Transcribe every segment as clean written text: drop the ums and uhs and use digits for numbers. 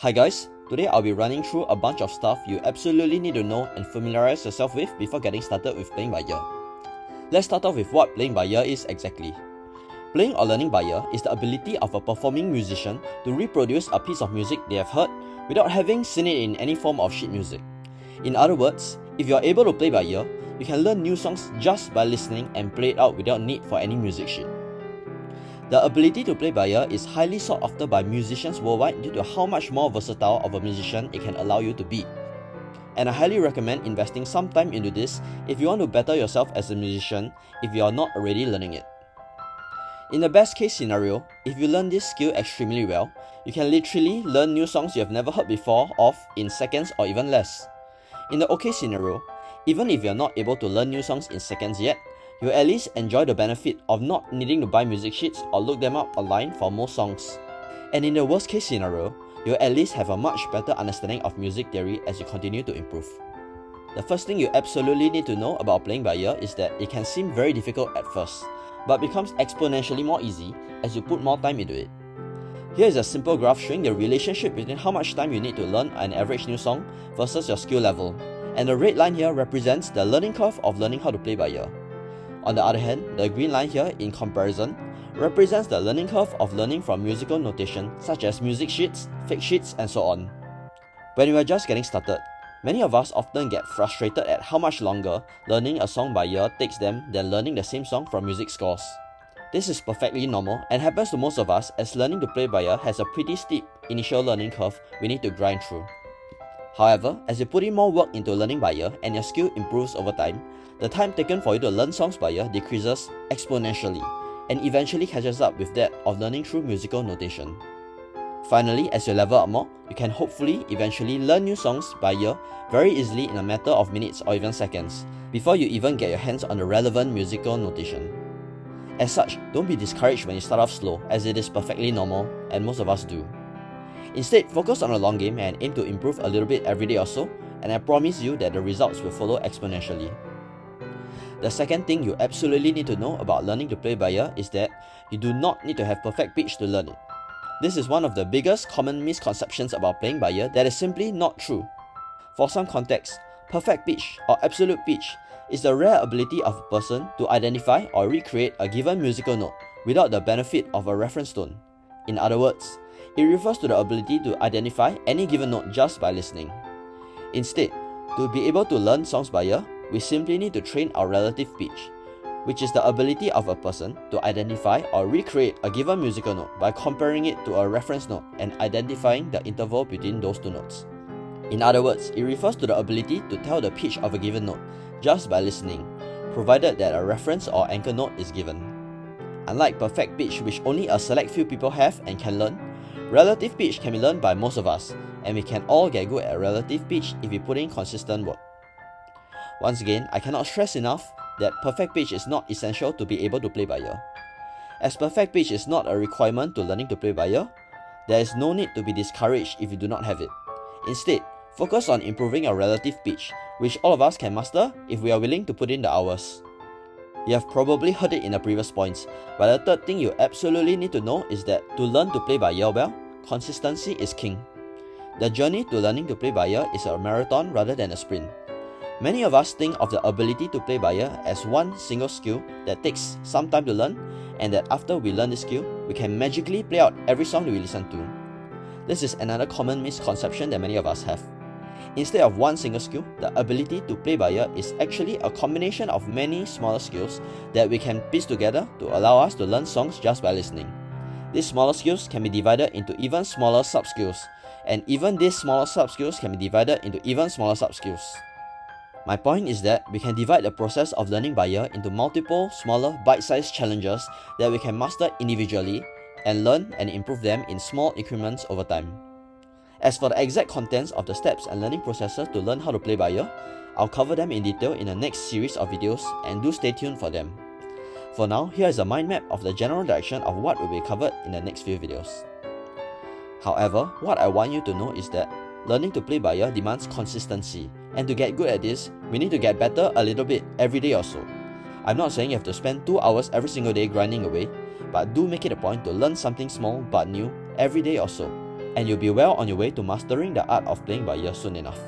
Hi guys, today I'll be running through a bunch of stuff you absolutely need to know and familiarize yourself with before getting started with playing by ear. Let's start off with what playing by ear is exactly. Playing or learning by ear is the ability of a performing musician to reproduce a piece of music they have heard without having seen it in any form of sheet music. In other words, if you are able to play by ear, you can learn new songs just by listening and play it out without need for any music sheet. The ability to play by ear is highly sought after by musicians worldwide due to how much more versatile of a musician it can allow you to be. And I highly recommend investing some time into this if you want to better yourself as a musician if you are not already learning it. In the best case scenario, if you learn this skill extremely well, you can literally learn new songs you have never heard before of in seconds or even less. In the okay scenario, even if you are not able to learn new songs in seconds yet, you'll at least enjoy the benefit of not needing to buy music sheets or look them up online for most songs. And in the worst case scenario, you'll at least have a much better understanding of music theory as you continue to improve. The first thing you absolutely need to know about playing by ear is that it can seem very difficult at first, but becomes exponentially more easy as you put more time into it. Here is a simple graph showing the relationship between how much time you need to learn an average new song versus your skill level, and the red line here represents the learning curve of learning how to play by ear. On the other hand, the green line here, in comparison, represents the learning curve of learning from musical notation such as music sheets, fake sheets, and so on. When we are just getting started, many of us often get frustrated at how much longer learning a song by ear takes them than learning the same song from music scores. This is perfectly normal and happens to most of us as learning to play by ear has a pretty steep initial learning curve we need to grind through. However, as you put in more work into learning by ear and your skill improves over time, the time taken for you to learn songs by ear decreases exponentially and eventually catches up with that of learning through musical notation. Finally, as you level up more, you can hopefully eventually learn new songs by ear very easily in a matter of minutes or even seconds, before you even get your hands on the relevant musical notation. As such, don't be discouraged when you start off slow, as it is perfectly normal and most of us do. Instead, focus on the long game and aim to improve a little bit every day or so, and I promise you that the results will follow exponentially. The second thing you absolutely need to know about learning to play by ear is that you do not need to have perfect pitch to learn it. This is one of the biggest common misconceptions about playing by ear that is simply not true. For some context, perfect pitch or absolute pitch is the rare ability of a person to identify or recreate a given musical note without the benefit of a reference tone. In other words, it refers to the ability to identify any given note just by listening. Instead, to be able to learn songs by ear, we simply need to train our relative pitch, which is the ability of a person to identify or recreate a given musical note by comparing it to a reference note and identifying the interval between those two notes. In other words, it refers to the ability to tell the pitch of a given note just by listening, provided that a reference or anchor note is given. Unlike perfect pitch, which only a select few people have and can learn, relative pitch can be learned by most of us, and we can all get good at relative pitch if we put in consistent work. Once again, I cannot stress enough that perfect pitch is not essential to be able to play by ear. As perfect pitch is not a requirement to learning to play by ear, there is no need to be discouraged if you do not have it. Instead, focus on improving your relative pitch, which all of us can master if we are willing to put in the hours. You have probably heard it in the previous points, but the third thing you absolutely need to know is that to learn to play by ear well, consistency is king. The journey to learning to play by ear is a marathon rather than a sprint. Many of us think of the ability to play by ear as one single skill that takes some time to learn, and that after we learn this skill, we can magically play out every song that we listen to. This is another common misconception that many of us have. Instead of one single skill, the ability to play by ear is actually a combination of many smaller skills that we can piece together to allow us to learn songs just by listening. These smaller skills can be divided into even smaller sub-skills, and even these smaller sub-skills can be divided into even smaller sub-skills. My point is that we can divide the process of learning by ear into multiple smaller bite-sized challenges that we can master individually and learn and improve them in small increments over time. As for the exact contents of the steps and learning processes to learn how to play by ear, I'll cover them in detail in the next series of videos, and do stay tuned for them. For now, here is a mind map of the general direction of what will be covered in the next few videos. However, what I want you to know is that learning to play by ear demands consistency, and to get good at this, we need to get better a little bit every day or so. I'm not saying you have to spend 2 hours every single day grinding away, but do make it a point to learn something small but new every day or so. and you'll be well on your way to mastering the art of playing by ear soon enough.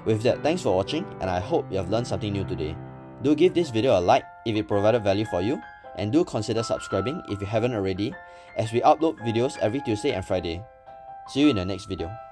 With that, thanks for watching, and I hope you have learned something new today. Do give this video a like if it provided value for you, and do consider subscribing if you haven't already, as we upload videos every Tuesday and Friday. See you in the next video.